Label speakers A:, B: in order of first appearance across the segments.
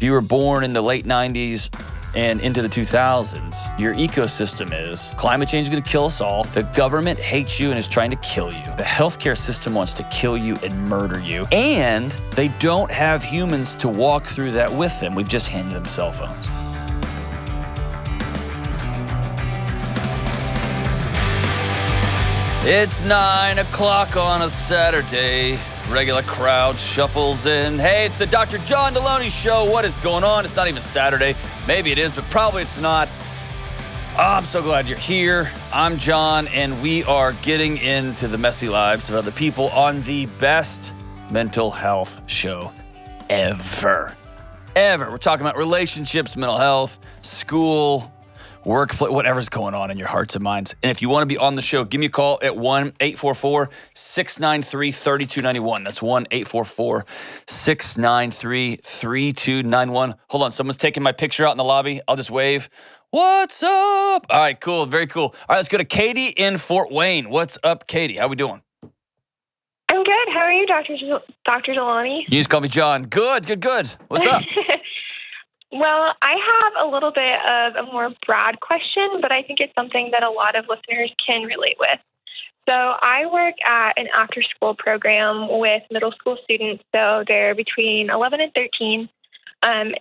A: you were born in the late 90s and into the 2000s, your ecosystem is climate change is going to kill us all. The government hates you and is trying to kill you. The healthcare system wants to kill you and murder you. And they don't have humans to walk through that with them. We've just handed them cell phones. It's 9 o'clock on a Saturday. Regular crowd shuffles in. Hey, it's the Dr. John Delony Show. What is going on? It's not even Saturday. Maybe it is, but probably it's not. Oh, I'm so glad you're here. I'm John, and we are getting into the messy lives of other people on the best mental health show ever. We're talking about relationships, mental health, school, workplace, whatever's going on in your hearts and minds. And if you want to be on the show, give me a call at 1-844-693-3291. That's 1-844-693-3291. Hold on, someone's taking my picture out in the lobby. I'll just wave. What's up? All right, cool, very cool. All right, let's go to Katie in Fort Wayne. What's up, Katie? How we doing?
B: I'm good. How are you, Dr. Delony?
A: You just call me John. Good. What's up?
B: Well, I have a little bit of a more broad question, but I think it's something that a lot of listeners can relate with. So I work at an after-school program with middle school students, so they're between 11 and 13, and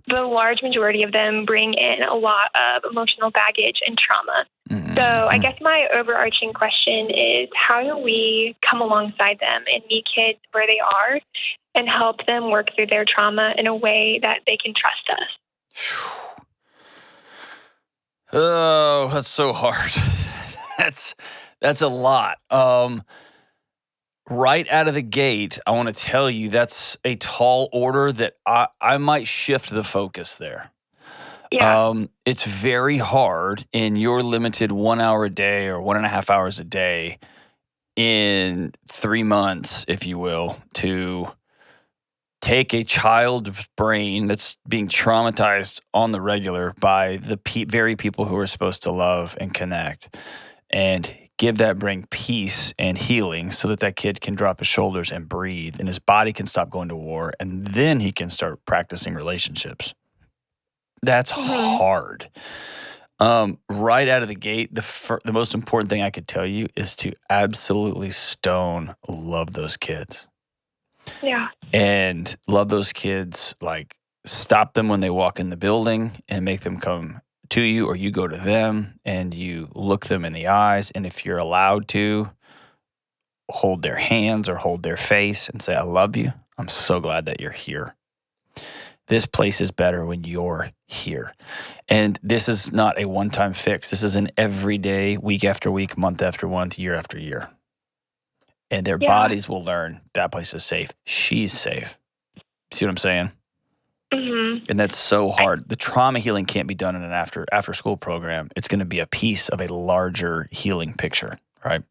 B: the large majority of them bring in a lot of emotional baggage and trauma. Mm-hmm. So I guess my overarching question is, how do we come alongside them and meet kids where they are and help them work through their trauma in a way that they can trust us?
A: Oh, that's so hard. That's a lot. Right out of the gate, I want to tell you that's a tall order that I might shift the focus there.
B: Yeah.
A: It's very hard in your limited 1 hour a day or 1.5 hours a day in 3 months, if you will, to take a child's brain that's being traumatized on the regular by the very people who are supposed to love and connect and give that brain peace and healing so that that kid can drop his shoulders and breathe and his body can stop going to war and then he can start practicing relationships. That's hard. Right out of the gate, the most important thing I could tell you is to absolutely stone love those kids.
B: Yeah.
A: And love those kids, like stop them when they walk in the building and make them come to you, or you go to them and you look them in the eyes. And if you're allowed to, hold their hands or hold their face and say, I love you. I'm so glad that you're here. This place is better when you're here. And this is not a one-time fix. This is an everyday, week after week, month after month, year after year. And their bodies will learn that place is safe. She's safe. See what I'm saying?
B: Mm-hmm.
A: And that's so hard. The trauma healing can't be done in an after school program. It's going to be a piece of a larger healing picture, right?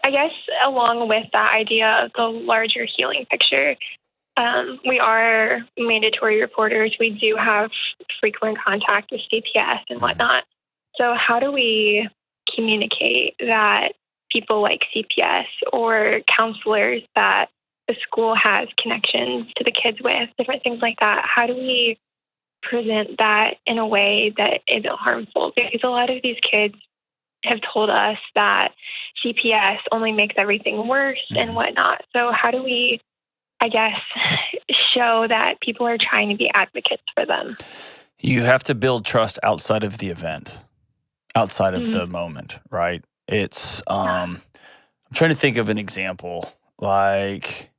B: I guess along with that idea of the larger healing picture, we are mandatory reporters. We do have frequent contact with CPS and whatnot. So how do we communicate that people like CPS or counselors that the school has connections to the kids with, different things like that, how do we present that in a way that isn't harmful? Because a lot of these kids have told us that CPS only makes everything worse and whatnot. So how do we, I guess, show that people are trying to be advocates for them?
A: You have to build trust outside of the event, outside of the moment, right? It's, I'm trying to think of an example. Like,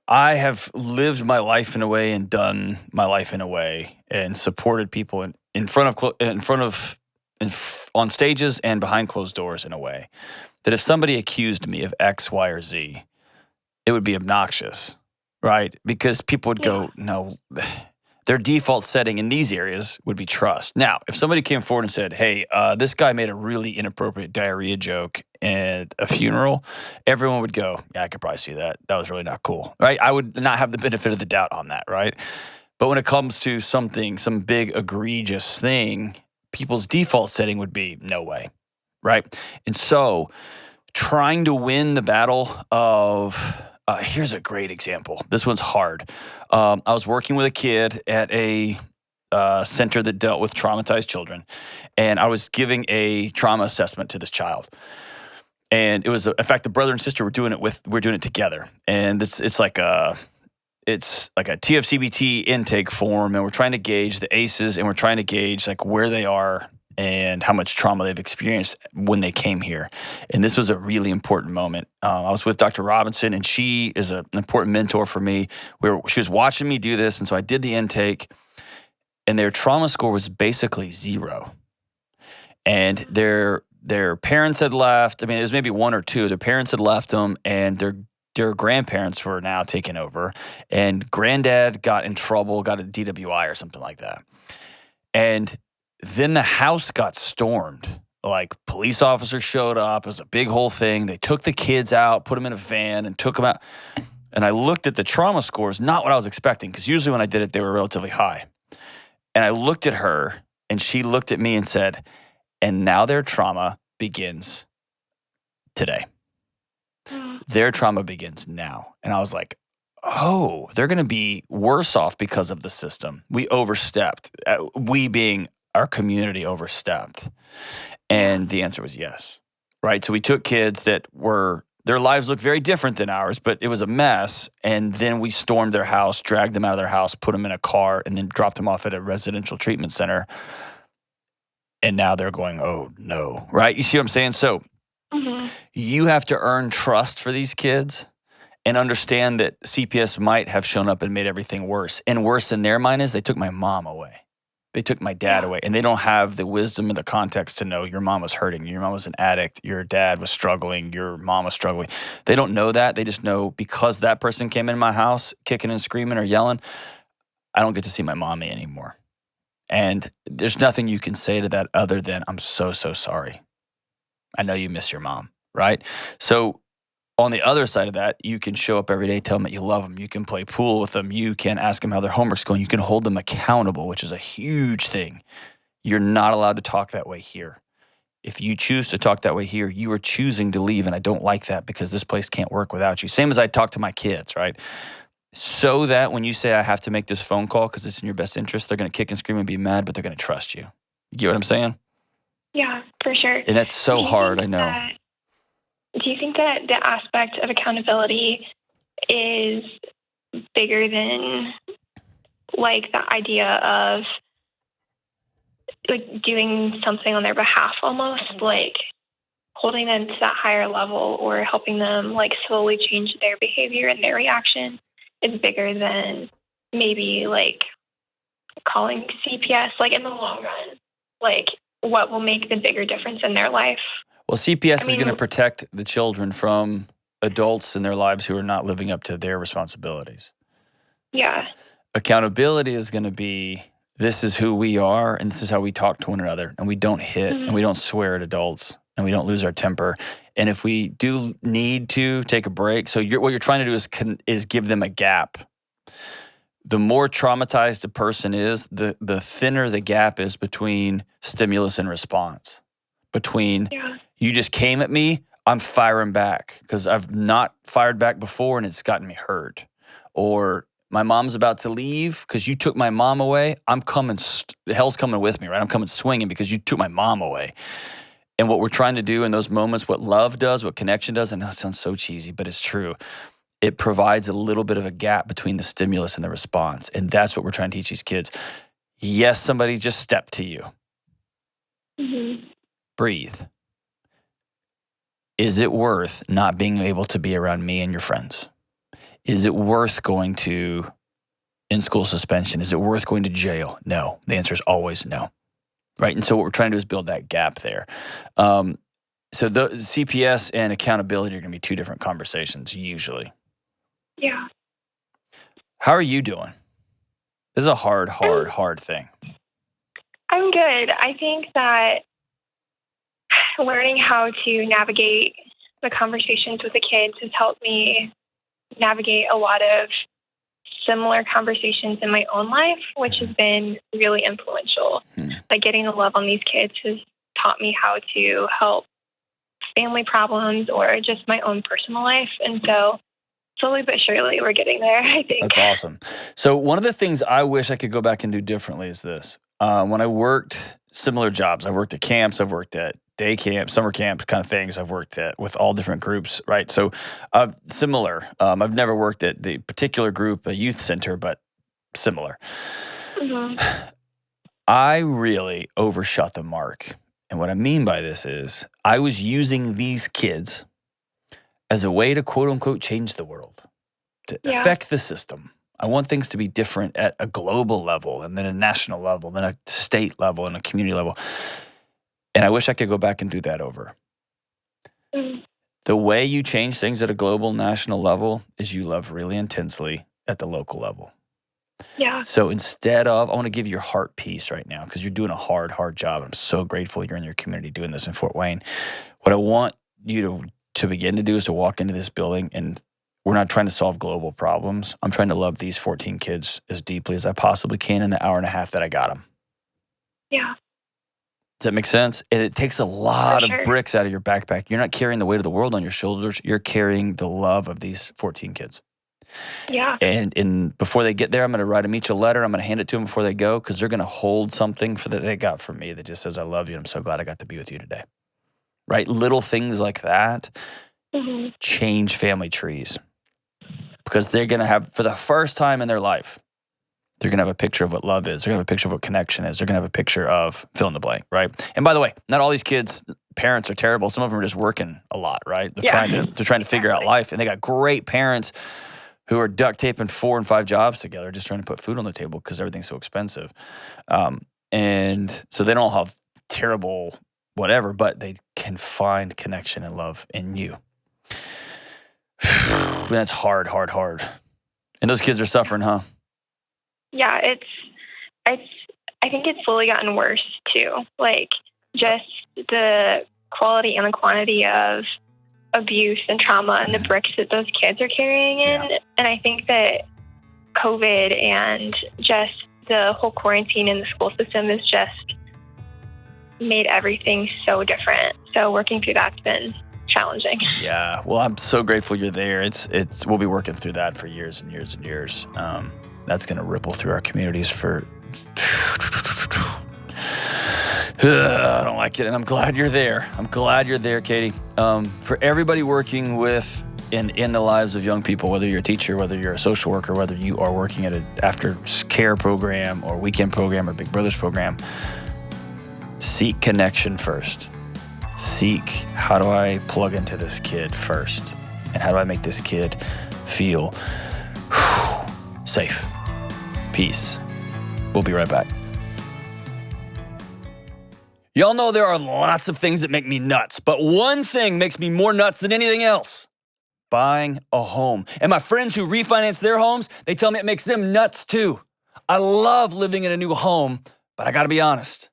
A: I have lived my life in a way and done my life in a way and supported people on stages and behind closed doors in a way that if somebody accused me of X, Y, or Z, it would be obnoxious, right? Because people would go, no, their default setting in these areas would be trust. Now, if somebody came forward and said, hey, this guy made a really inappropriate diarrhea joke at a funeral, everyone would go, yeah, I could probably see that. That was really not cool, right? I would not have the benefit of the doubt on that, right? But when it comes to some big egregious thing, people's default setting would be no way, right? And so trying to win the battle of Here's a great example. This one's hard. I was working with a kid at a center that dealt with traumatized children, and I was giving a trauma assessment to this child. And it was, in fact, the brother and sister we're doing it together. And it's like a TFCBT intake form, and we're trying to gauge the ACEs, and we're trying to gauge like where they are and how much trauma they've experienced when they came here. And this was a really important moment. I was with Dr. Robinson, and she is an important mentor for me. She was watching me do this, and so I did the intake, and their trauma score was basically 0. And their parents had left. I mean, it was maybe 1 or 2. Their parents had left them, and their grandparents were now taking over. And granddad got in trouble, got a DWI or something like that. And then the house got stormed. Like, police officers showed up. It was a big whole thing. They took the kids out, put them in a van, and took them out. And I looked at the trauma scores, not what I was expecting, because usually when I did it, they were relatively high. And I looked at her, and she looked at me and said, and now their trauma begins today. Their trauma begins now. And I was like, oh, they're going to be worse off because of the system. We overstepped. We being our community overstepped. And the answer was yes. Right? So we took kids that their lives looked very different than ours, but it was a mess. And then we stormed their house, dragged them out of their house, put them in a car, and then dropped them off at a residential treatment center. And now they're going, oh, no. Right? You see what I'm saying? So you have to earn trust for these kids and understand that CPS might have shown up and made everything worse. And worse in their mind is they took my mom away. They took my dad away. And they don't have the wisdom and the context to know your mom was hurting. Your mom was an addict. Your dad was struggling. Your mom was struggling. They don't know that. They just know because that person came in my house kicking and screaming or yelling, I don't get to see my mommy anymore. And there's nothing you can say to that other than, I'm so, so sorry. I know you miss your mom, right? So on the other side of that, you can show up every day, tell them that you love them. You can play pool with them. You can ask them how their homework's going. You can hold them accountable, which is a huge thing. You're not allowed to talk that way here. If you choose to talk that way here, you are choosing to leave, and I don't like that because this place can't work without you. Same as I talk to my kids, right? So that when you say I have to make this phone call because it's in your best interest, they're going to kick and scream and be mad, but they're going to trust you. You get what I'm saying?
B: Yeah, for sure.
A: And that's so hard, I know.
B: Do you think that the aspect of accountability is bigger than like the idea of like doing something on their behalf, almost like holding them to that higher level or helping them like slowly change their behavior and their reaction is bigger than maybe like calling CPS, like in the long run, like what will make the bigger difference in their life?
A: Well, CPS is going to protect the children from adults in their lives who are not living up to their responsibilities.
B: Yeah.
A: Accountability is going to be, this is who we are and this is how we talk to one another. And we don't hit and we don't swear at adults and we don't lose our temper. And if we do need to take a break, so what you're trying to do is give them a gap. The more traumatized a person is, the thinner the gap is between stimulus and response. Between you just came at me, I'm firing back because I've not fired back before and it's gotten me hurt. Or my mom's about to leave because you took my mom away. I'm coming, hell's coming with me, right? I'm coming swinging because you took my mom away. And what we're trying to do in those moments, what love does, what connection does, and that sounds so cheesy, but it's true. It provides a little bit of a gap between the stimulus and the response. And that's what we're trying to teach these kids. Yes, somebody just stepped to you. Breathe. Is it worth not being able to be around me and your friends? Is it worth going to in-school suspension? Is it worth going to jail? No. The answer is always no. Right? And so what we're trying to do is build that gap there. So the CPS and accountability are going to be two different conversations usually.
B: Yeah.
A: How are you doing? This is a hard thing.
B: I'm good. I think that learning how to navigate the conversations with the kids has helped me navigate a lot of similar conversations in my own life, which has been really influential. Like getting the love on these kids has taught me how to help family problems or just my own personal life. And so slowly but surely we're getting there, I think.
A: That's awesome. So one of the things I wish I could go back and do differently is this. When I worked similar jobs, I worked at camps, I've worked at day camp, summer camp kind of things. I've worked at with all different groups, right? So similar. I've never worked at the particular group, a youth center, but similar.
B: Mm-hmm.
A: I really overshot the mark. And what I mean by this is I was using these kids as a way to quote unquote change the world, to affect the system. I want things to be different at a global level and then a national level, then a state level and a community level. And I wish I could go back and do that over.
B: Mm-hmm.
A: The way you change things at a global, national level is you love really intensely at the local level.
B: Yeah.
A: So instead of, I want to give your heart peace right now because you're doing a hard job. I'm so grateful you're in your community doing this in Fort Wayne. What I want you to begin to do is to walk into this building, and we're not trying to solve global problems. I'm trying to love these 14 kids as deeply as I possibly can in the hour and a half that I got them.
B: Yeah.
A: Does that make sense? And it takes a lot of bricks out of your backpack. You're not carrying the weight of the world on your shoulders. You're carrying the love of these 14 kids.
B: Yeah.
A: And before they get there, I'm going to write them each a letter. I'm going to hand it to them before they go because they're going to hold something that they got from me that just says, I love you. I'm so glad I got to be with you today. Right? Little things like that change family trees because they're going to have, for the first time in their life, they're going to have a picture of what love is. They're going to have a picture of what connection is. They're going to have a picture of fill in the blank, right? And by the way, not all these kids' parents are terrible. Some of them are just working a lot, right? They're trying to figure out life, and they got great parents who are duct taping 4 and 5 jobs together, just trying to put food on the table because everything's so expensive. And so they don't all have terrible whatever, but they can find connection and love in you. That's hard. And those kids are suffering, huh?
B: Yeah, I think it's slowly gotten worse too. Like just the quality and the quantity of abuse and trauma and the bricks that those kids are carrying in. Yeah. And I think that COVID and just the whole quarantine in the school system has just made everything so different. So working through that's been challenging.
A: Yeah. Well, I'm so grateful you're there. We'll be working through that for years and years and years. That's going to ripple through our communities for... I don't like it, and I'm glad you're there. I'm glad you're there, Katie. For everybody working with and in the lives of young people, whether you're a teacher, whether you're a social worker, whether you are working at an after care program or weekend program or Big Brothers program, seek connection first. Seek, how do I plug into this kid first? And how do I make this kid feel safe? Peace. We'll be right back. Y'all know there are lots of things that make me nuts, but one thing makes me more nuts than anything else: buying a home. And my friends who refinance their homes, they tell me it makes them nuts too. I love living in a new home, but I gotta be honest,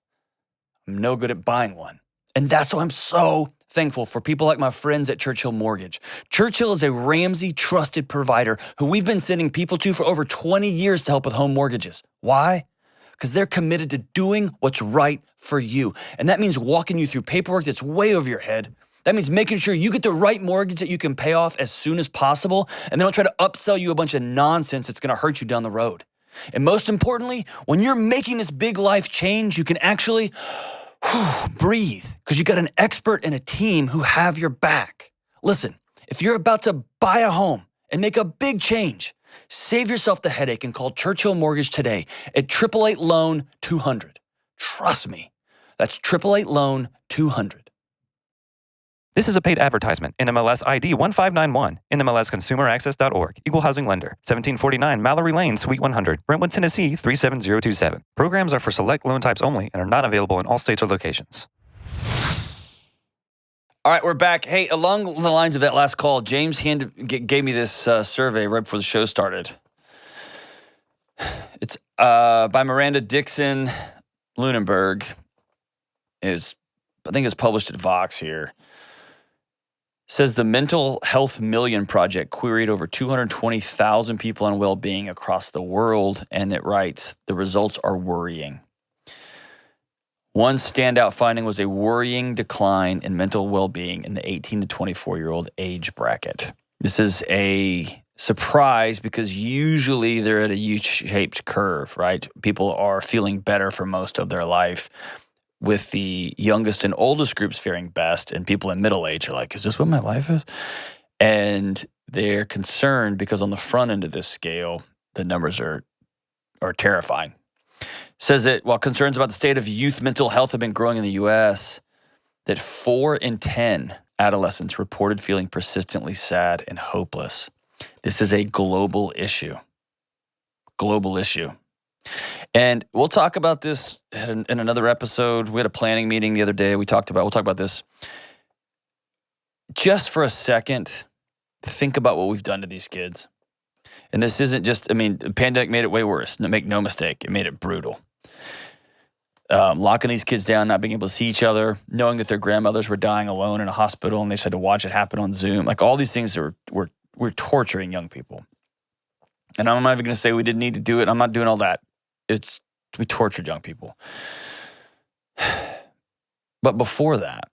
A: I'm no good at buying one. And that's why I'm so thankful for people like my friends at Churchill Mortgage. Churchill is a Ramsey trusted provider who we've been sending people to for over 20 years to help with home mortgages. Why? Because they're committed to doing what's right for you. And that means walking you through paperwork that's way over your head. That means making sure you get the right mortgage that you can pay off as soon as possible, and they don't try to upsell you a bunch of nonsense that's gonna hurt you down the road. And most importantly, when you're making this big life change, you can actually breathe because you got an expert and a team who have your back. Listen, if you're about to buy a home and make a big change, save yourself the headache and call Churchill Mortgage today at 888-LOAN-200. Trust me, that's 888-LOAN-200.
C: This is a paid advertisement. NMLS ID 1591. NMLSConsumerAccess.org. Equal Housing Lender. 1749 Mallory Lane, Suite 100. Brentwood, Tennessee 37027. Programs are for select loan types only and are not available in all states or locations.
A: All right, we're back. Hey, along the lines of that last call, James gave me this survey right before the show started. It's by Miranda Dixon Lunenberg. I think it's published at Vox here. Says the Mental Health Million Project queried over 220,000 people on well-being across the world, and it writes, the results are worrying. One standout finding was a worrying decline in mental well-being in the 18 to 24-year-old age bracket. This is a surprised because usually they're at a U-shaped curve, right? People are feeling better for most of their life, with the youngest and oldest groups faring best, and people in middle age are like, is this what my life is? And they're concerned because on the front end of this scale, the numbers are terrifying. Says that while concerns about the state of youth mental health have been growing in the U.S., that 4 in 10 adolescents reported feeling persistently sad and hopeless. This is a global issue. Global issue. And we'll talk about this in another episode. We had a planning meeting the other day. We'll talk about this. Just for a second, think about what we've done to these kids. And this isn't just, the pandemic made it way worse. Make no mistake, it made it brutal. Locking these kids down, not being able to see each other, knowing that their grandmothers were dying alone in a hospital and they just had to watch it happen on Zoom. Like all these things we're torturing young people. And I'm not even going to say we didn't need to do it. I'm not doing all that. We tortured young people. But before that,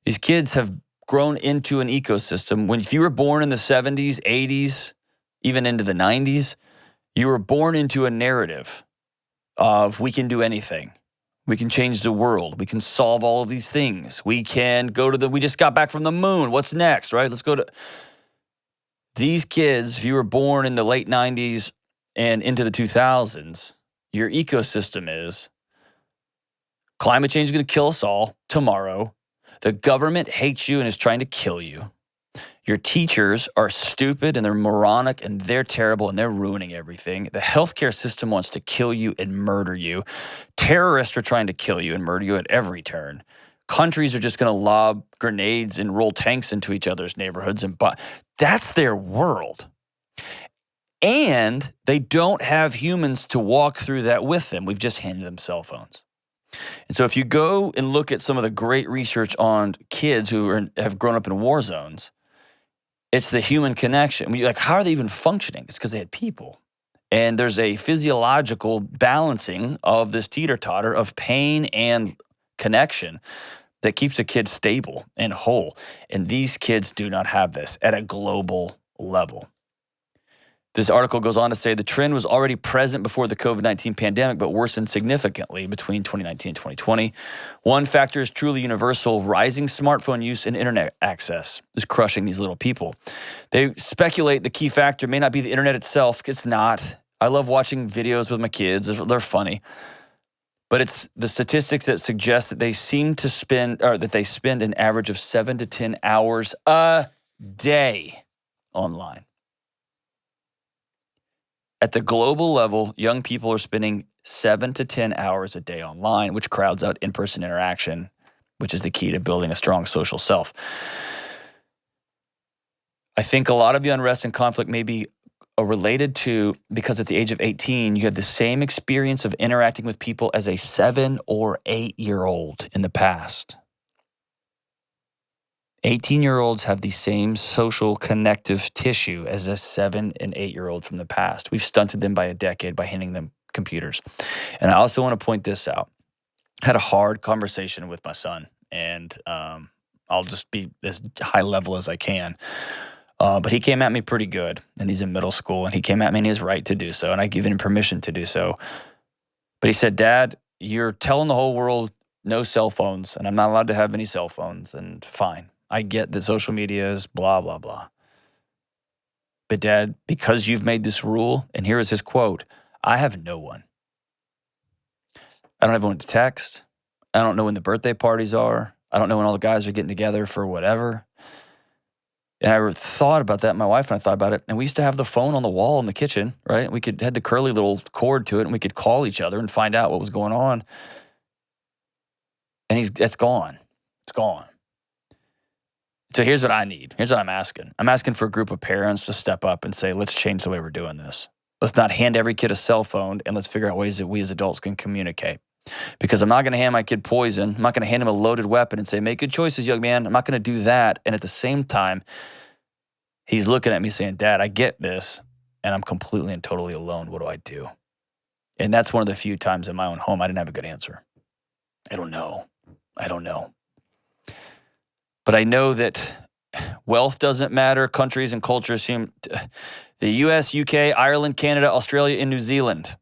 A: these kids have grown into an ecosystem. If you were born in the 70s, 80s, even into the 90s, you were born into a narrative of we can do anything. We can change the world. We can solve all of these things. We can we just got back from the moon. What's next, right? Let's go to these kids. If you were born in the late 90s and into the 2000s, your ecosystem is climate change is going to kill us all tomorrow. The government hates you and is trying to kill you. Your teachers are stupid and they're moronic and they're terrible and they're ruining everything. The healthcare system wants to kill you and murder you. Terrorists are trying to kill you and murder you at every turn. Countries are just going to lob grenades and roll tanks into each other's neighborhoods. That's their world. And they don't have humans to walk through that with them. We've just handed them cell phones. And so if you go and look at some of the great research on kids who have grown up in war zones, it's the human connection. How are they even functioning? It's because they had people. And there's a physiological balancing of this teeter-totter of pain and connection that keeps a kid stable and whole. And these kids do not have this at a global level. This article goes on to say the trend was already present before the COVID-19 pandemic, but worsened significantly between 2019 and 2020. One factor is truly universal. Rising smartphone use and internet access is crushing these little people. They speculate the key factor may not be the internet itself. It's not. I love watching videos with my kids. They're funny. But it's the statistics that suggest that they spend an average of 7 to 10 hours a day online. At the global level, young people are spending 7 to 10 hours a day online, which crowds out in-person interaction, which is the key to building a strong social self. I think a lot of the unrest and conflict may be related to because at the age of 18, you have the same experience of interacting with people as a 7 or 8-year-old in the past. 18-year-olds have the same social connective tissue as a 7 and 8-year-old from the past. We've stunted them by a decade by handing them computers. And I also want to point this out. I had a hard conversation with my son, and I'll just be as high level as I can. But he came at me pretty good, and he's in middle school, and he came at me and he has right to do so, and I given him permission to do so. But he said, Dad, you're telling the whole world no cell phones, and I'm not allowed to have any cell phones, and fine. I get that social media is blah, blah, blah. But Dad, because you've made this rule, and here is his quote, I have no one. I don't have anyone to text. I don't know when the birthday parties are. I don't know when all the guys are getting together for whatever. And I thought about that, my wife and I thought about it, and we used to have the phone on the wall in the kitchen, right? We had the curly little cord to it, and we could call each other and find out what was going on. And it's gone. It's gone. So here's what I need. Here's what I'm asking. I'm asking for a group of parents to step up and say, let's change the way we're doing this. Let's not hand every kid a cell phone, and let's figure out ways that we as adults can communicate. Because I'm not going to hand my kid poison. I'm not going to hand him a loaded weapon and say, make good choices, young man. I'm not going to do that. And at the same time, he's looking at me saying, Dad, I get this, and I'm completely and totally alone. What do I do? And that's one of the few times in my own home I didn't have a good answer. I don't know. But I know that Wealth doesn't matter. Countries and cultures seem... The US, UK, Ireland, Canada, Australia, and New Zealand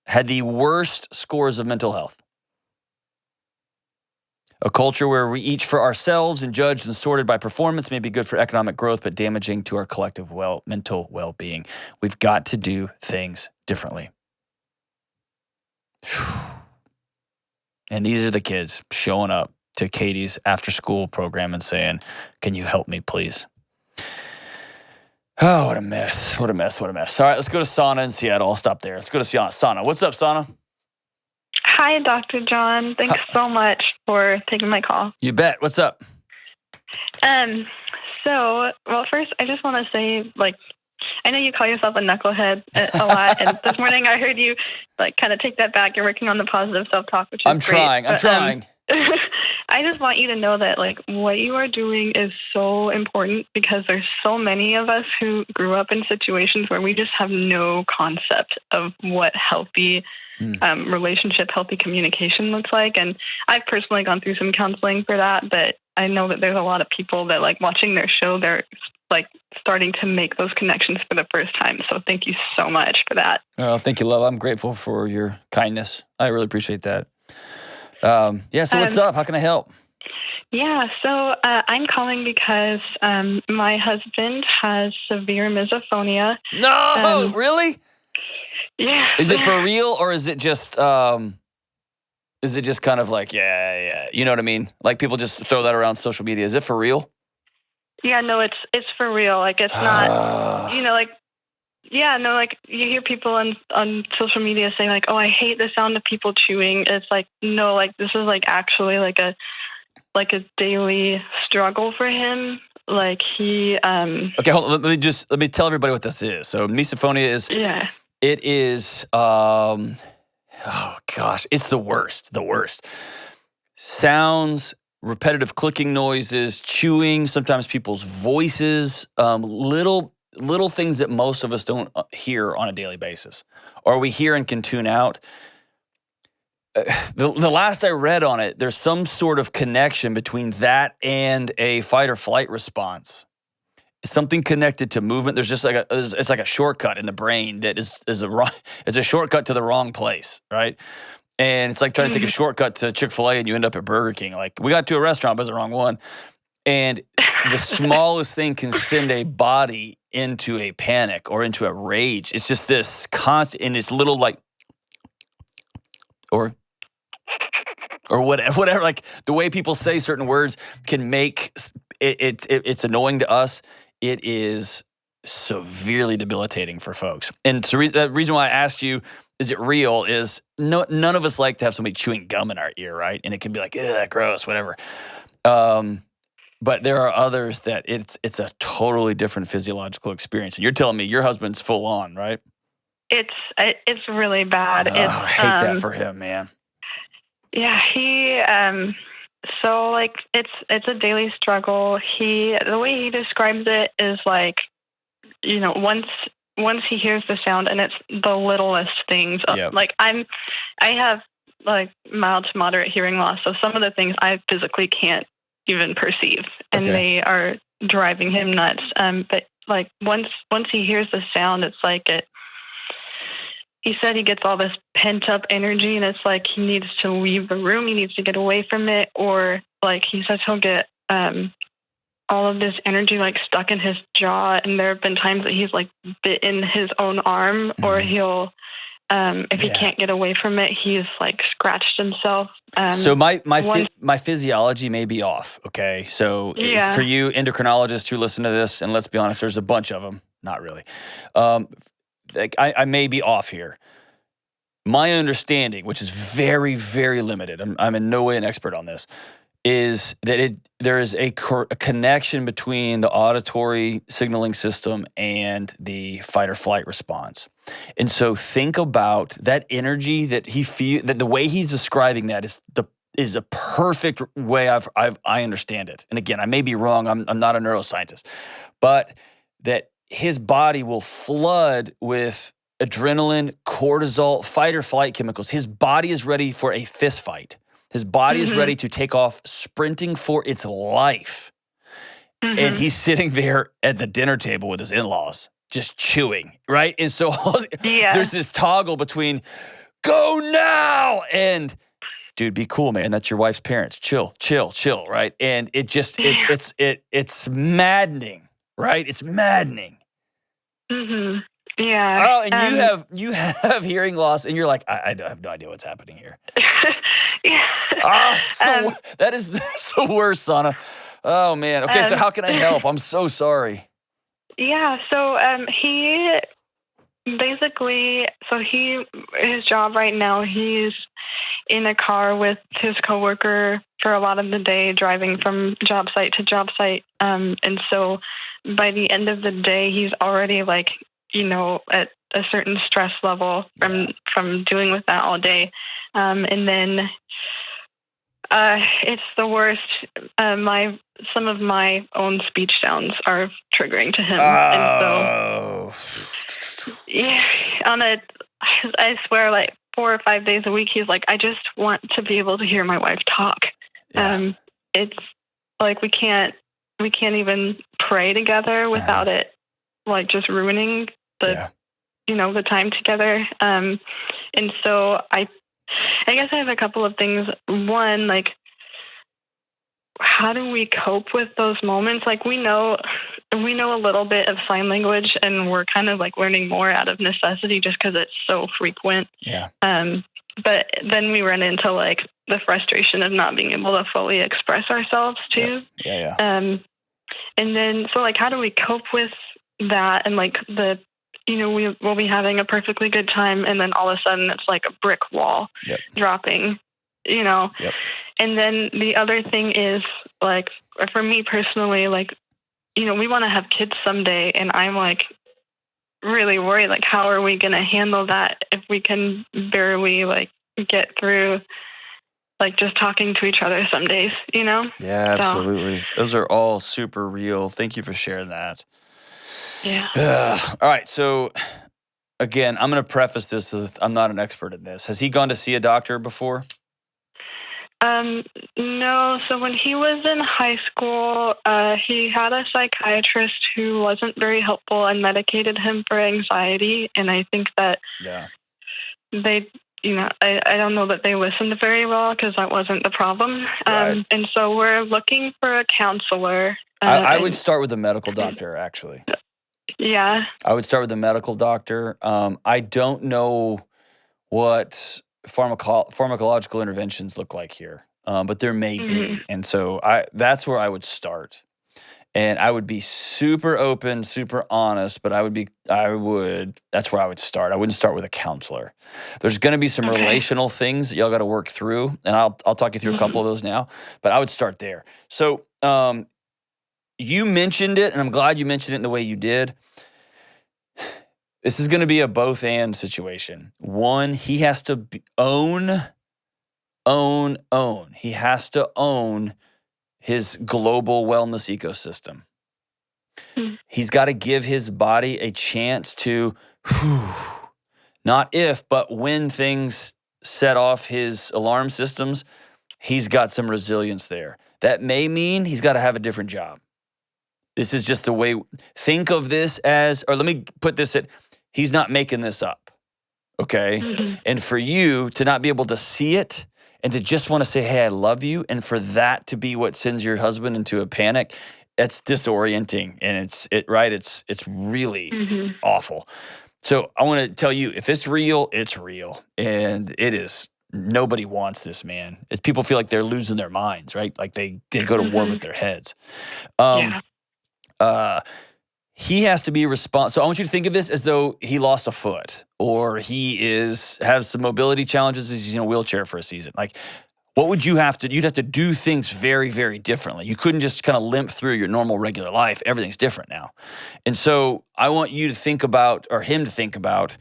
A: had the worst scores of mental health. A culture where we each for ourselves and judged and sorted by performance may be good for economic growth, but damaging to our collective mental well-being. We've got to do things differently. And these are the kids showing up to Katie's after-school program and saying, can you help me, please? Oh, what a mess. What a mess. What a mess. All right, let's go to Sana in Seattle. I'll stop there. Let's go to Seattle. Sana. What's up, Sana?
D: Hi, Dr. John. Thanks so much for taking my call.
A: You bet. What's up?
D: Well, first, I just want to say, I know you call yourself a knucklehead a lot, and this morning I heard you, kind of take that back. You're working on the positive self-talk, which is
A: I'm trying.
D: great.
A: I'm trying.
D: I just want you to know that, what you are doing is so important because there's so many of us who grew up in situations where we just have no concept of what healthy relationship, healthy communication looks like. And I've personally gone through some counseling for that, but I know that there's a lot of people that watching their show, they're starting to make those connections for the first time. So thank you so much for that.
A: Oh, thank you, love. I'm grateful for your kindness. I really appreciate that. So what's up? How can I help?
D: Yeah, so I'm calling because my husband has severe misophonia.
A: No, really?
D: Yeah.
A: Is it for real, or is it just kind of yeah, you know what I mean? People just throw that around social media. Is it for real?
D: Yeah, no, it's for real. It's not, you hear people on social media saying oh, I hate the sound of people chewing. It's no, this is actually a daily struggle for him. He
A: Okay, hold on. Let me tell everybody what this is. So misophonia is it is oh gosh, it's the worst. Sounds, repetitive clicking noises, chewing, sometimes people's voices, little things that most of us don't hear on a daily basis, or we hear and can tune out. The last I read on it, there's some sort of connection between that and a fight or flight response. Something connected to movement. There's just it's like a shortcut in the brain that it's a shortcut to the wrong place, right? And it's like trying to take a shortcut to Chick-fil-A and you end up at Burger King. We got to a restaurant, but it's the wrong one. And the smallest thing can send a body into a panic or into a rage. It's just this constant, and it's little or whatever. The way people say certain words can make it's annoying to us. It is severely debilitating for folks. And the reason why I asked you, is it real, is none of us like to have somebody chewing gum in our ear, right? And it can be ugh, gross, whatever. But there are others that it's a totally different physiological experience. And you're telling me your husband's full on, right?
D: It's really bad.
A: I hate that for him, man.
D: Yeah, he so it's a daily struggle. The way he describes it is once he hears the sound, and it's the littlest things.
A: Yep.
D: I have mild to moderate hearing loss, so some of the things I physically can't even perceive, and they are driving him nuts. But once he hears the sound, it's he said he gets all this pent up energy, and it's he needs to leave the room, he needs to get away from it, or he says he'll get all of this energy stuck in his jaw, and there have been times that he's bitten his own arm, or he'll if he can't get away from it, he's scratched himself.
A: So my physiology may be off. Okay, so for you endocrinologists who listen to this, and let's be honest, there's a bunch of them. Not really. I may be off here. My understanding, which is very, very limited, I'm in no way an expert on this, is that there is a connection between the auditory signaling system and the fight or flight response. And so think about that energy that he feels, that the way he's describing that is a perfect way I understand it. And again, I may be wrong. I'm not a neuroscientist, but that his body will flood with adrenaline, cortisol, fight or flight chemicals. His body is ready for a fist fight. His body is ready to take off sprinting for its life. and he's sitting there at the dinner table with his in-laws, just chewing, right? And so there's this toggle between go now and dude, be cool, man. That's your wife's parents. Chill, right? And it just it's maddening, right? It's maddening.
D: Mm-hmm. Yeah.
A: Oh, and you have hearing loss, and you're like, I have no idea what's happening here.
D: Yeah.
A: That's the worst, Sana. Oh man. Okay, so how can I help? I'm so sorry.
D: Yeah. So he basically, his job right now, he's in a car with his coworker for a lot of the day, driving from job site to job site. And so by the end of the day, he's already like, at a certain stress level from dealing with that all day. And then it's the worst. Some of my own speech sounds are triggering to him.
A: Oh.
D: And so, yeah, I swear, like 4 or 5 days a week, he's like, I just want to be able to hear my wife talk.
A: Yeah.
D: It's like we can't even pray together without it, like, just ruining the the time together. And so I guess I have a couple of things. One, like, how do we cope with those moments? Like, we know a little bit of sign language, and we're kind of like learning more out of necessity just because it's so frequent.
A: Yeah.
D: But then we run into like the frustration of not being able to fully express ourselves too.
A: Yeah.
D: And then, so like, how do we cope with that? And like we will be having a perfectly good time, and then all of a sudden it's like a brick wall dropping,
A: Yep.
D: And then the other thing is, like, for me personally, like, we want to have kids someday, and I'm like really worried, like, how are we going to handle that if we can barely like get through like just talking to each other some days,
A: Yeah, absolutely. Those are all super real. Thank you for sharing that.
D: Yeah.
A: All right. So again, I'm going to preface this with I'm not an expert in this. Has he gone to see a doctor before?
D: No. So when he was in high school, he had a psychiatrist who wasn't very helpful and medicated him for anxiety. And I think that they, I don't know that they listened very well, because that wasn't the problem.
A: Right.
D: And so we're looking for a counselor.
A: I would start with a medical doctor, actually.
D: Yeah.
A: I would start with a medical doctor. I don't know what pharmacological interventions look like here, but there may be. And so that's where I would start. And I would be super open, super honest, but that's where I would start. I wouldn't start with a counselor. There's going to be some relational things that y'all got to work through, and I'll talk you through a couple of those now, but I would start there. So you mentioned it, and I'm glad you mentioned it in the way you did. This is going to be a both and situation. One, he has to own. He has to own his global wellness ecosystem. He's got to give his body a chance to, not if, but when things set off his alarm systems, he's got some resilience there. That may mean he's got to have a different job. This is just the way, think of this as, or let me put this at, he's not making this up, okay? And for you to not be able to see it and to just want to say, hey, I love you, and for that to be what sends your husband into a panic, that's disorienting, and it's really awful. So I want to tell you, if it's real, and it is. Nobody wants this, man. People feel like they're losing their minds, right? Like they go to war with their heads. He has to be responsible. So I want you to think of this as though he lost a foot, or he has some mobility challenges. He's in a wheelchair for a season. Like, what would you have to do? You'd have to do things very, very differently. You couldn't just kind of limp through your normal, regular life. Everything's different now. And so I want you to think about, or him to think about,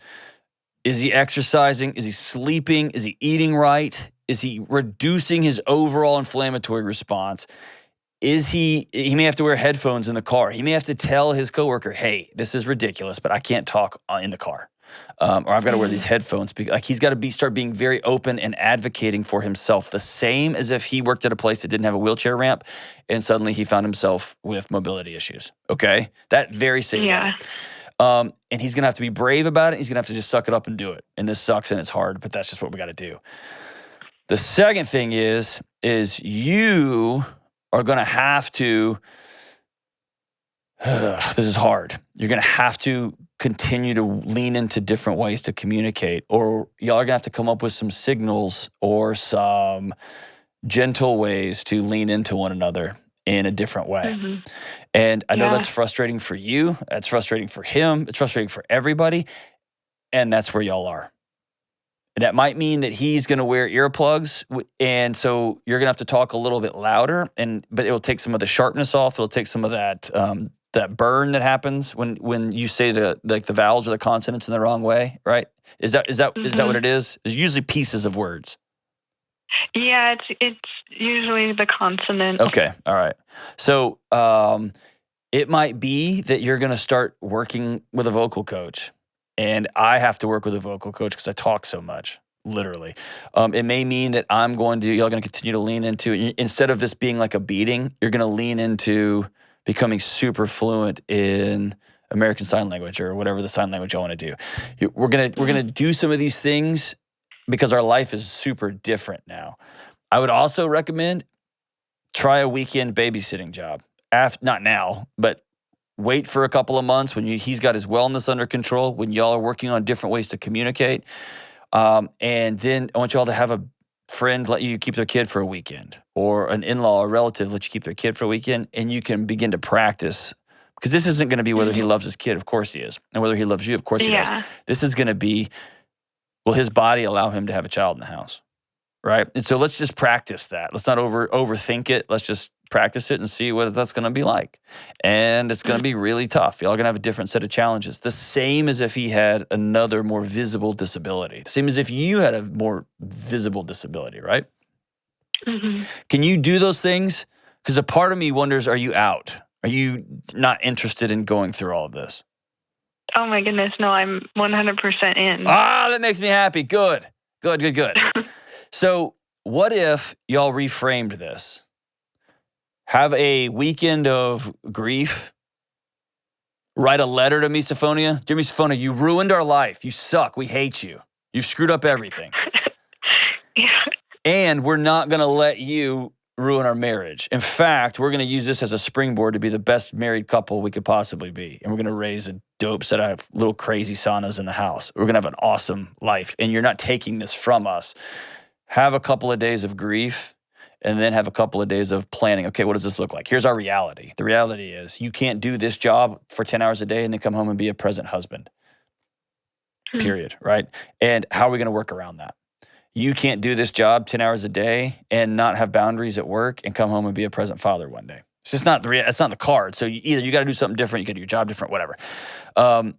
A: is he exercising? Is he sleeping? Is he eating right? Is he reducing his overall inflammatory response? He may have to wear headphones in the car. He may have to tell his coworker, hey, this is ridiculous, but I can't talk in the car. or I've got to wear these headphones. Like he's got to start being very open and advocating for himself, the same as if he worked at a place that didn't have a wheelchair ramp and suddenly he found himself with mobility issues. Okay? That very same way. And he's going to have to be brave about it. He's going to have to just suck it up and do it. And this sucks and it's hard, but that's just what we got to do. The second thing is you are going to have to, this is hard. You're going to have to continue to lean into different ways to communicate, or y'all are going to have to come up with some signals or some gentle ways to lean into one another in a different way. And I know that's frustrating for you. That's frustrating for him. It's frustrating for everybody. And that's where y'all are. And that might mean that he's going to wear earplugs. And so you're going to have to talk a little bit louder, but it'll take some of the sharpness off. It'll take some of that that burn that happens when you say the vowels or the consonants in the wrong way, right? Is that what it is? There's usually pieces of words.
D: Yeah, it's usually the consonant.
A: Okay, all right. So it might be that you're going to start working with a vocal coach. And I have to work with a vocal coach because I talk so much, literally. It may mean that y'all going to continue to lean into, instead of this being like a beating, you're going to lean into becoming super fluent in American Sign Language or whatever the sign language you want to do. We're gonna do some of these things because our life is super different now. I would also recommend try a weekend babysitting job. Not now, but wait for a couple of months when he's got his wellness under control, when y'all are working on different ways to communicate. And then I want y'all to have a friend let you keep their kid for a weekend, or an in-law or relative let you keep their kid for a weekend, and you can begin to practice. Because this isn't going to be whether he loves his kid, of course he is, and whether he loves you, of course he does. This is going to be, will his body allow him to have a child in the house, right? And so let's just practice that. Let's not overthink it. Let's just practice it and see what that's going to be like. And it's going to be really tough. Y'all are going to have a different set of challenges. The same as if he had another more visible disability. The same as if you had a more visible disability, right? Can you do those things? Because a part of me wonders, are you out? Are you not interested in going through all of this?
D: Oh my goodness, no, I'm 100% in.
A: That makes me happy. Good. So what if y'all reframed this? Have a weekend of grief. Write a letter to misophonia. Dear misophonia, you ruined our life. You suck. We hate you. You've screwed up everything. And we're not going to let you ruin our marriage. In fact, we're going to use this as a springboard to be the best married couple we could possibly be. And we're going to raise a dope set of little crazy saunas in the house. We're going to have an awesome life. And you're not taking this from us. Have a couple of days of grief, and then have a couple of days of planning. Okay, what does this look like? Here's our reality. The reality is you can't do this job for 10 hours a day and then come home and be a present husband. Period, right? And how are we going to work around that? You can't do this job 10 hours a day and not have boundaries at work and come home and be a present father one day. It's just not it's not the card. So either you got to do something different, you got to do your job different, whatever. And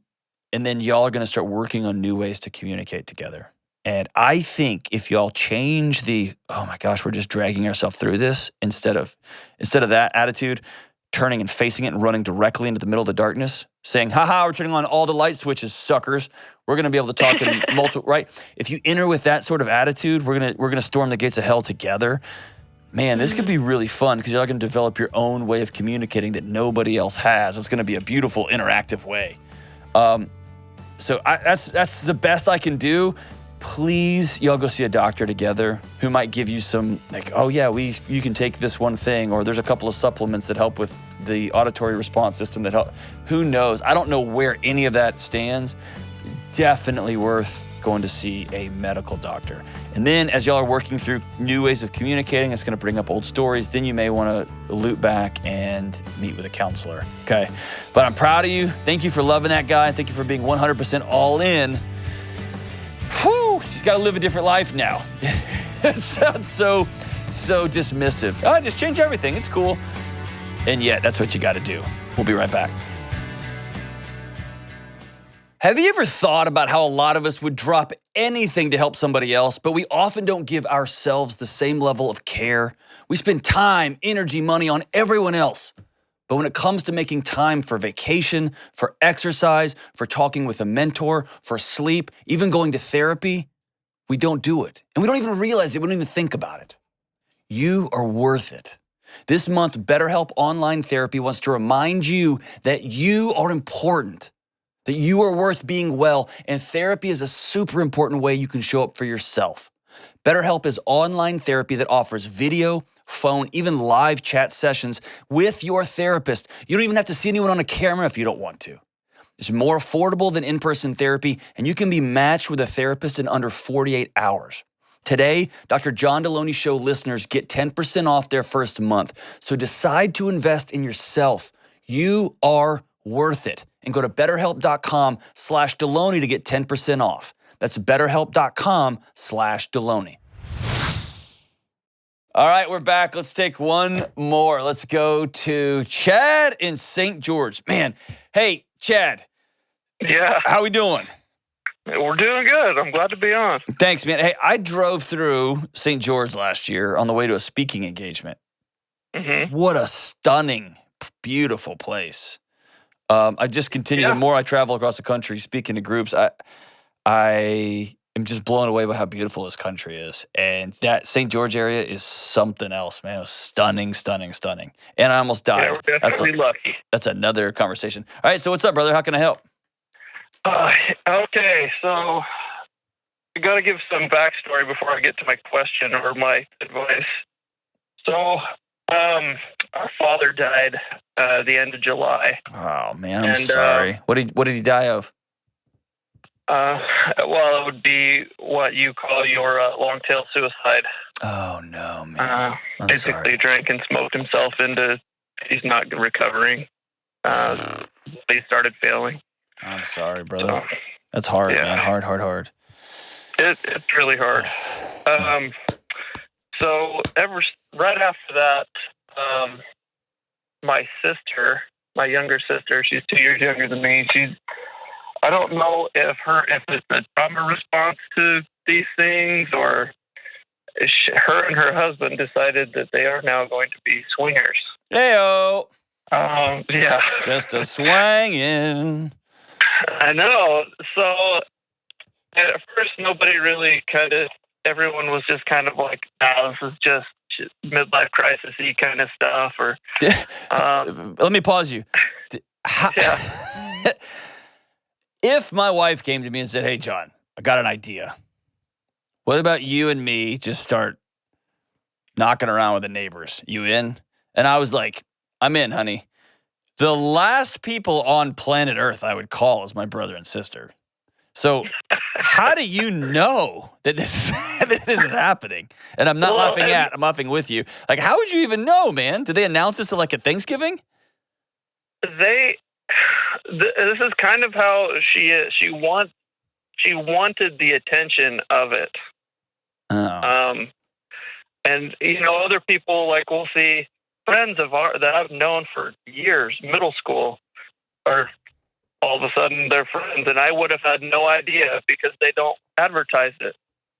A: then y'all are going to start working on new ways to communicate together. And I think if y'all change oh my gosh, we're just dragging ourselves through this, instead of that attitude, turning and facing it and running directly into the middle of the darkness, saying, we're turning on all the light switches, suckers. We're going to be able to talk in multiple, right? If you enter with that sort of attitude, we're going to storm the gates of hell together. Man, this could be really fun because y'all going to develop your own way of communicating that nobody else has. It's going to be a beautiful, interactive way. So that's the best I can do. Please, y'all go see a doctor together who might give you some, like, you can take this one thing, or there's a couple of supplements that help with the auditory response system that help. Who knows? I don't know where any of that stands. Definitely worth going to see a medical doctor. And then as y'all are working through new ways of communicating, it's going to bring up old stories. Then you may want to loop back and meet with a counselor, okay? But I'm proud of you. Thank you for loving that guy. Thank you for being 100% all in. Whew, she's got to live a different life now. It sounds so dismissive. Just change everything. It's cool. And yet, that's what you got to do. We'll be right back. Have you ever thought about how a lot of us would drop anything to help somebody else, but we often don't give ourselves the same level of care? We spend time, energy, money on everyone else, But when it comes to making time for vacation, for exercise, for talking with a mentor, for sleep, even going to therapy, we don't do it. And we don't even realize it. We don't even think about it. You are worth it. This month, BetterHelp Online Therapy wants to remind you that you are important, that you are worth being well, and therapy is a super important way you can show up for yourself. BetterHelp is online therapy that offers video, phone, even live chat sessions with your therapist. You don't even have to see anyone on a camera if you don't want to. It's more affordable than in-person therapy, and you can be matched with a therapist in under 48 hours. Today, Dr. John Delony Show listeners get 10% off their first month. So decide to invest in yourself. You are worth it. And go to betterhelp.com/Delony to get 10% off. That's betterhelp.com/Delony. All right, we're back. Let's take one more. Let's go to Chad in St. George. Man, hey, Chad.
E: Yeah.
A: How we doing?
E: We're doing good. I'm glad to be on.
A: Thanks, man. Hey, I drove through St. George last year on the way to a speaking engagement.
E: Mm-hmm.
A: What a stunning, beautiful place. I just continue. The more I travel across the country speaking to groups, I am just blown away by how beautiful this country is. And that St. George area is something else, man. It was stunning, stunning, stunning. And I almost died.
E: Yeah, we're definitely lucky.
A: That's another conversation. All right, so what's up, brother? How can I help?
E: Okay, so I got to give some backstory before I get to my question or my advice. So, our father died the end of July.
A: Oh man, I'm sorry. What did he die of?
E: Well, it would be what you call your long-tail suicide.
A: Oh no, man. I'm
E: basically
A: sorry.
E: drank and smoked himself into. He's not recovering. He started failing.
A: I'm sorry, brother. That's hard, man. Hard.
E: It's really hard. So right after that, my sister, my younger sister, she's 2 years younger than me. I don't know if it's a trauma response to these things or her and her husband decided that they are now going to be swingers.
A: Heyo.
E: Yeah.
A: Just a swangin'.
E: I know. So at first, nobody really everyone was just kind of like, this is just midlife crisis-y kind of stuff. Or
A: let me pause you. If my wife came to me and said, hey, John, I got an idea. What about you and me just start knocking around with the neighbors? You in? And I was like, I'm in, honey. The last people on planet Earth I would call is my brother and sister. So how do you know that this is happening? And I'm not I'm laughing with you. Like, how would you even know, man? Did they announce this at Thanksgiving?
E: This is kind of how she is. She wanted the attention of it.
A: Oh.
E: And other people we'll see friends of ours that I've known for years, middle school, are all of a sudden they're friends, and I would have had no idea because they don't advertise it.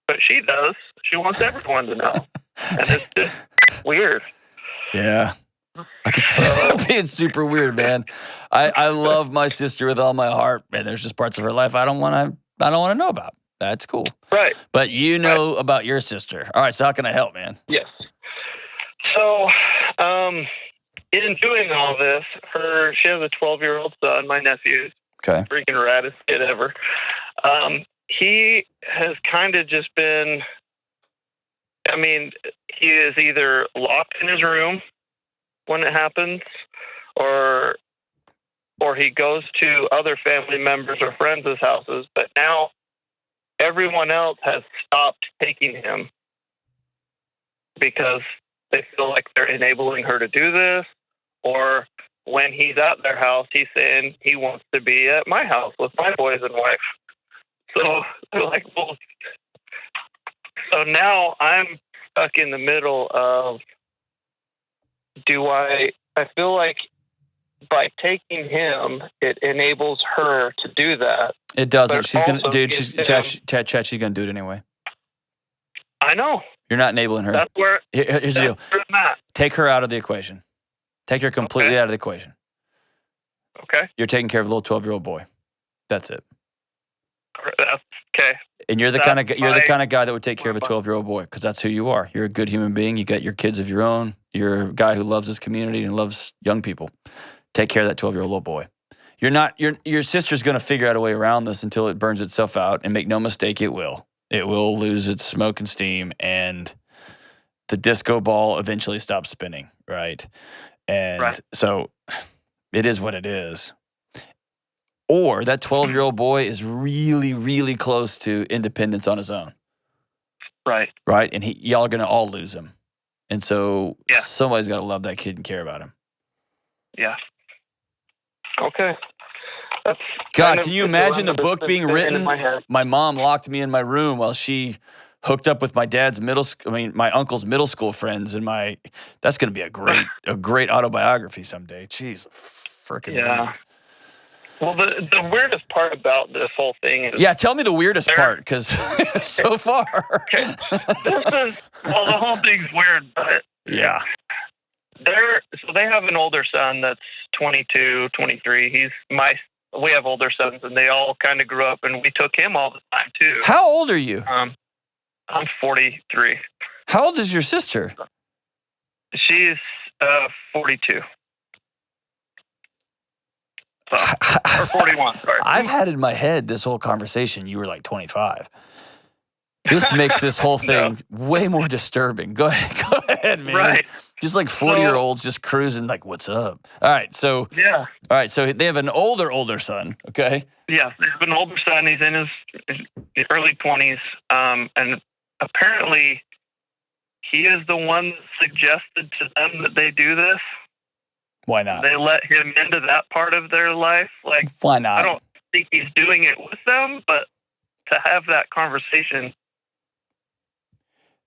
E: But she does. She wants everyone to know, and it's just weird.
A: Yeah. I can see that being super weird, man. I love my sister with all my heart, and there's just parts of her life I don't want to know about. That's cool.
E: Right.
A: But you know about your sister. All right, so how can I help, man?
E: Yes. So, in doing all this, she has a 12-year-old son, my nephew.
A: Okay.
E: Freaking raddest kid ever. He has kind of just been, he is either locked in his room when it happens, or he goes to other family members or friends' houses, but now everyone else has stopped taking him because they feel like they're enabling her to do this, or when he's at their house, he's saying he wants to be at my house with my boys and wife. So they're like, well, so now I'm stuck in the middle of, I feel like by taking him, it enables her to do that.
A: It doesn't. She's going to, dude,
E: Chad,
A: she's going to do it anyway.
E: I know.
A: You're not enabling her.
E: That's where
A: Here's the deal.
E: I'm at.
A: Take her out of the equation. Take her completely out of the equation.
E: Okay.
A: You're taking care of a little 12-year-old boy. That's it.
E: That's okay.
A: And you're the
E: That's
A: kind of guy that would take care of a 12-year-old boy because that's who you are. You're a good human being. You got your kids of your own. You're a guy who loves his community and loves young people. Take care of that 12-year-old little boy. You're not. Your sister's going to figure out a way around this until it burns itself out. And make no mistake, it will. It will lose its smoke and steam, and the disco ball eventually stops spinning. Right. And so it is what it is. Or that 12-year-old boy is really, really close to independence on his own.
E: Right.
A: Right? And y'all are going to all lose him. And so somebody's got to love that kid and care about him.
E: Yeah. Okay. That's
A: God, can you imagine the book being written? My mom locked me in my room while she hooked up with my my uncle's middle school friends. And that's going to be a great autobiography someday. Jeez, freaking weird.
E: Well, the weirdest part about this whole thing is...
A: Yeah, tell me the weirdest part, because so far...
E: Okay. The whole thing's weird, but...
A: Yeah.
E: So they have an older son that's 22, 23. We have older sons, and they all kind of grew up, and we took him all the time, too.
A: How old are you?
E: I'm 43.
A: How old is your sister?
E: She's 42. Or 41, sorry.
A: I've had in my head this whole conversation, you were like 25. This makes this whole thing way more disturbing. Go ahead, man.
E: Right.
A: Just like 40-year-olds just cruising like, what's up? All right, so they have an older son, okay?
E: Yeah, they have an older son. He's in his early 20s, and apparently he is the one that suggested to them that they do this.
A: Why not?
E: They let him into that part of their life. Like,
A: why not?
E: I don't think he's doing it with them, but to have that conversation.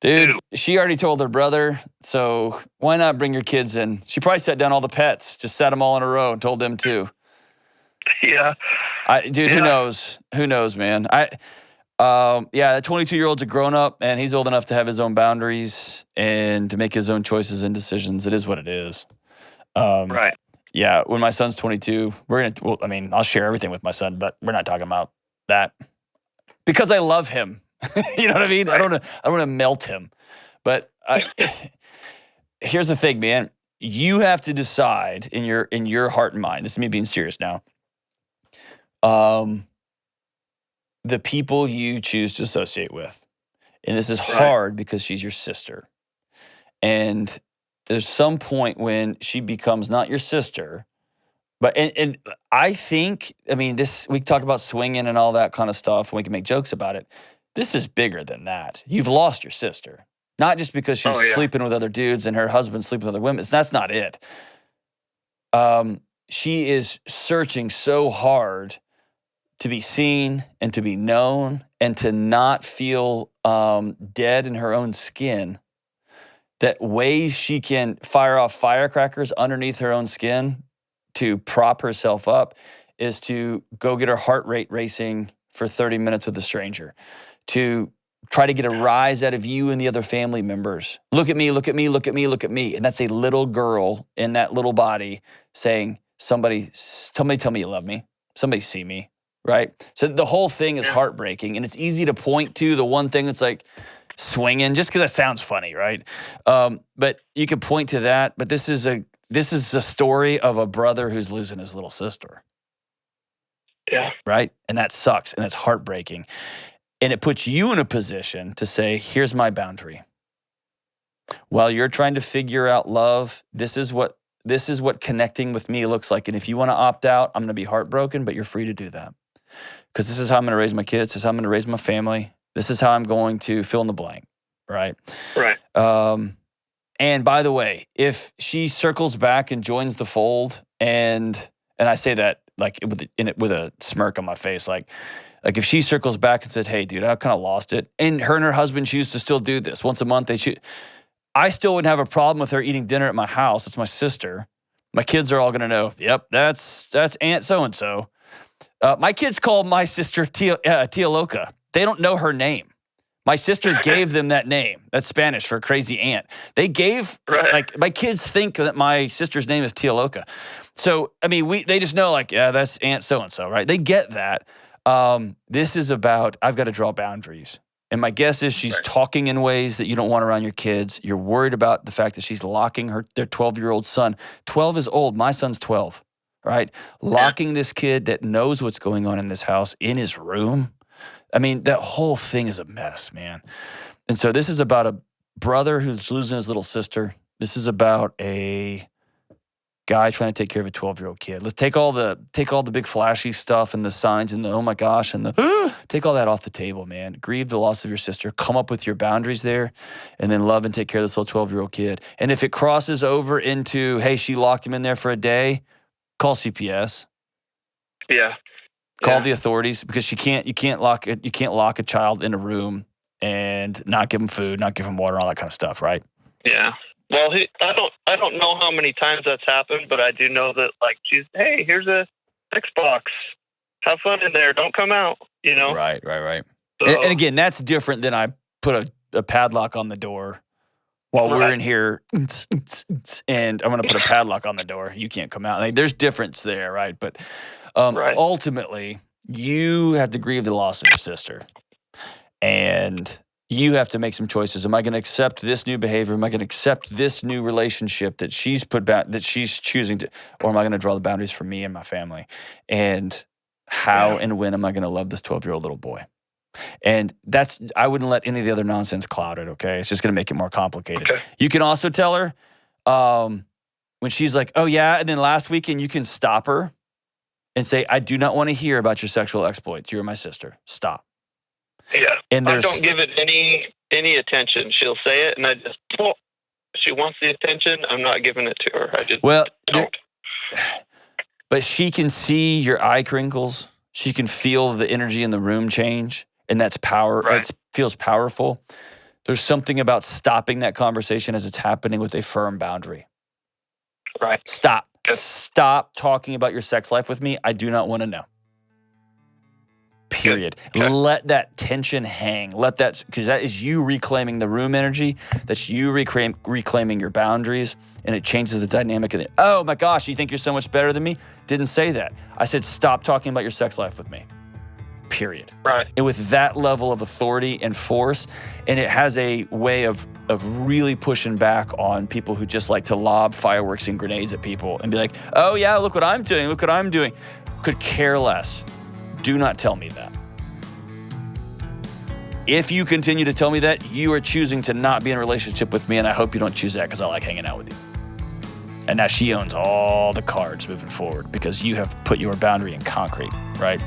A: Dude, she already told her brother, so why not bring your kids in? She probably sat down all the pets, just sat them all in a row and told them too.
E: Yeah.
A: Who knows? Who knows, man? That 22-year-old's a grown-up, and he's old enough to have his own boundaries and to make his own choices and decisions. It is what it is.
E: Right.
A: Yeah, when my son's 22, I'll share everything with my son, but we're not talking about that because I love him. You know what I mean? Right. I don't want to melt him. But here's the thing, man. You have to decide in your heart and mind. This is me being serious now. The people you choose to associate with. And this is hard because she's your sister. And there's some point when she becomes not your sister, but and I think, we talk about swinging and all that kind of stuff, and we can make jokes about it. This is bigger than that. You've lost your sister, not just because she's sleeping with other dudes and her husband's sleeping with other women. That's not it. She is searching so hard to be seen and to be known and to not feel dead in her own skin. That ways she can fire off firecrackers underneath her own skin to prop herself up is to go get her heart rate racing for 30 minutes with a stranger, to try to get a rise out of you and the other family members. Look at me, look at me, look at me, look at me. And that's a little girl in that little body saying, somebody tell me you love me. Somebody see me, right? So the whole thing is heartbreaking, and it's easy to point to the one thing that's like, swinging, just because that sounds funny, right? But you can point to that. But this is a story of a brother who's losing his little sister.
E: Yeah.
A: Right? And that sucks, and it's heartbreaking. And it puts you in a position to say, here's my boundary. While you're trying to figure out love, this is what connecting with me looks like. And if you want to opt out, I'm going to be heartbroken, but you're free to do that. Because this is how I'm going to raise my kids. This is how I'm going to raise my family. This is how I'm going to fill in the blank, right?
E: Right.
A: And by the way, if she circles back and joins the fold, and I say that like with a smirk on my face, like if she circles back and said, "Hey, dude, I kind of lost it," and her husband choose to still do this once a month, I still wouldn't have a problem with her eating dinner at my house. It's my sister. My kids are all going to know. Yep, that's Aunt so and so. My kids call my sister Tia Loca. They don't know her name. My sister gave them that name. That's Spanish for crazy aunt. They gave, like, my kids think that my sister's name is Tia Loca. So, I mean, they just know, like, yeah, that's Aunt so-and-so, right? They get that. This is about, I've got to draw boundaries. And my guess is she's talking in ways that you don't want around your kids. You're worried about the fact that she's locking their 12-year-old son. 12 is old. My son's 12, right? Locking this kid that knows what's going on in this house in his room. I mean, that whole thing is a mess, man. And so this is about a brother who's losing his little sister. This is about a guy trying to take care of a 12-year-old kid. Let's take all the big flashy stuff and the signs and the oh my gosh and the take all that off the table, man. Grieve the loss of your sister. Come up with your boundaries there, and then love and take care of this little 12-year-old kid. And if it crosses over into, hey, she locked him in there for a day, call CPS.
E: Yeah.
A: Call the authorities, because you can't lock a child in a room and not give them food, not give them water, all that kind of stuff, right?
E: Yeah. Well, I don't know how many times that's happened, but I do know that, like, hey, here's a Xbox, have fun in there, don't come out, you know?
A: Right.
E: So,
A: and again, that's different than I put a padlock on the door while we're in here, and I'm going to put a padlock on the door. You can't come out. Like, there's difference there, right? But ultimately, you have to grieve the loss of your sister, and you have to make some choices. Am I going to accept this new behavior? Am I going to accept this new relationship that she's that she's choosing to, or am I going to draw the boundaries for me and my family? And how and when am I going to love this 12-year-old little boy? And I wouldn't let any of the other nonsense cloud it, okay? It's just going to make it more complicated.
E: Okay.
A: You can also tell her when she's like, oh, yeah, and then last weekend you can stop her and say, I do not want to hear about your sexual exploits. You're my sister. Stop.
E: Yeah.
A: And
E: I don't give it any attention. She'll say it, and I just, she wants the attention. I'm not giving it to her. I just don't.
A: But she can see your eye crinkles. She can feel the energy in the room change, and that's power. It feels powerful. There's something about stopping that conversation as it's happening with a firm boundary.
E: Right.
A: Stop. Stop talking about your sex life with me. I do not want to know. Period. Okay. Let that tension hang. Let that, because that is you reclaiming the room energy. That's you reclaiming your boundaries, and it changes the dynamic of it. Oh my gosh, you think you're so much better than me? Didn't say that. I said stop talking about your sex life with me. Period.
E: Right.
A: And with that level of authority and force, and it has a way of really pushing back on people who just like to lob fireworks and grenades at people and be like, oh yeah, look what I'm doing. Look what I'm doing. Could care less. Do not tell me that. If you continue to tell me that, you are choosing to not be in a relationship with me, and I hope you don't choose that because I like hanging out with you. And now she owns all the cards moving forward because you have put your boundary in concrete, right?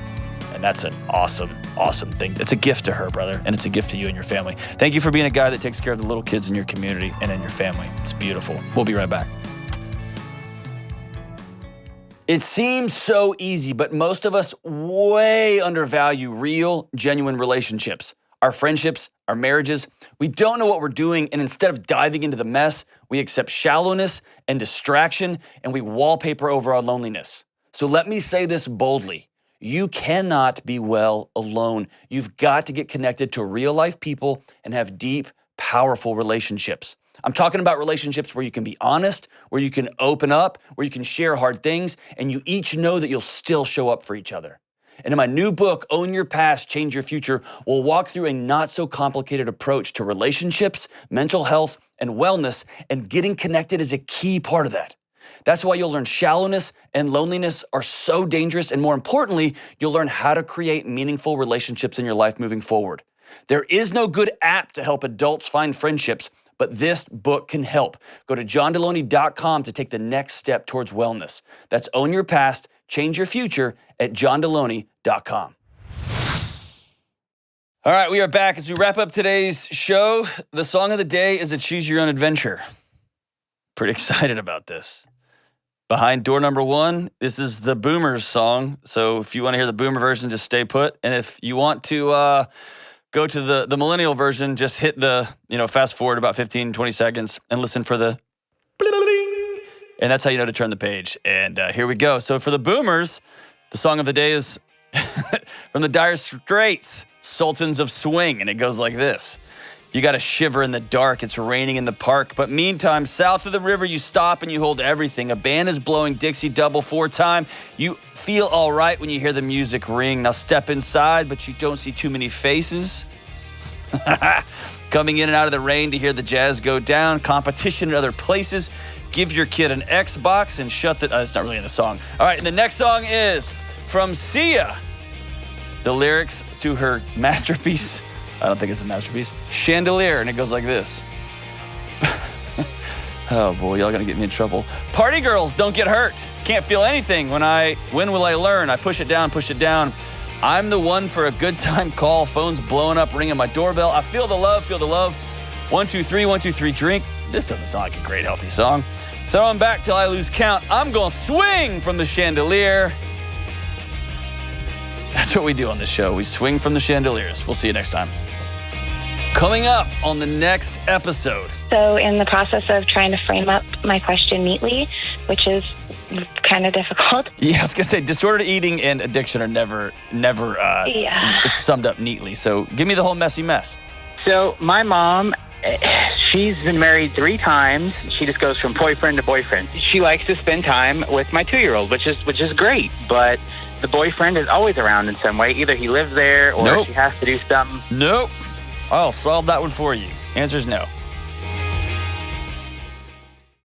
A: And that's an awesome, awesome thing. It's a gift to her, brother, and it's a gift to you and your family. Thank you for being a guy that takes care of the little kids in your community and in your family. It's beautiful. We'll be right back. It seems so easy, but most of us way undervalue real, genuine relationships. Our friendships, our marriages. We don't know what we're doing, and instead of diving into the mess, we accept shallowness and distraction, and we wallpaper over our loneliness. So let me say this boldly. You cannot be well alone. You've got to get connected to real-life people and have deep, powerful relationships. I'm talking about relationships where you can be honest, where you can open up, where you can share hard things, and you each know that you'll still show up for each other. And in my new book, Own Your Past, Change Your Future, we'll walk through a not-so-complicated approach to relationships, mental health, and wellness, and getting connected is a key part of that. That's why you'll learn shallowness and loneliness are so dangerous, and more importantly, you'll learn how to create meaningful relationships in your life moving forward. There is no good app to help adults find friendships, but this book can help. Go to johndelony.com to take the next step towards wellness. That's Own Your Past, Change Your Future at johndelony.com. All right, we are back. As we wrap up today's show, the song of the day is a Choose Your Own Adventure. Pretty excited about this. Behind door number 1, this is the Boomers song. So if you want to hear the Boomer version, just stay put. And if you want to go to the Millennial version, just hit the, fast forward about 15, 20 seconds and listen for the bling. And that's how you know to turn the page. And here we go. So for the Boomers, the song of the day is from the Dire Straits, Sultans of Swing, and it goes like this. You got to shiver in the dark. It's raining in the park. But meantime, south of the river, you stop and you hold everything. A band is blowing Dixie Double 4 time. You feel all right when you hear the music ring. Now step inside, but you don't see too many faces. Coming in and out of the rain to hear the jazz go down. Competition in other places. Give your kid an Xbox and shut the... it's not really in the song. All right, and the next song is from Sia. The lyrics to her masterpiece... I don't think it's a masterpiece. Chandelier, and it goes like this. Oh boy, y'all gonna get me in trouble. Party girls don't get hurt. Can't feel anything. When will I learn? I push it down, push it down. I'm the one for a good time call. Phone's blowing up, ringing my doorbell. I feel the love, feel the love. 1, 2, 3, 1, 2, 3, drink. This doesn't sound like a great, healthy song. Throwing back till I lose count. I'm gonna swing from the chandelier. That's what we do on this show. We swing from the chandeliers. We'll see you next time. Coming up on the next episode.
F: So in the process of trying to frame up my question neatly, which is kind of difficult.
A: Yeah, I was going to say, disordered eating and addiction are never summed up neatly. So give me the whole messy mess.
G: So my mom, she's been married 3 times. She just goes from boyfriend to boyfriend. She likes to spend time with my 2-year-old, which is great. But the boyfriend is always around in some way. Either he lives there or she has to do something.
A: Nope. I'll solve that one for you. Answer's no.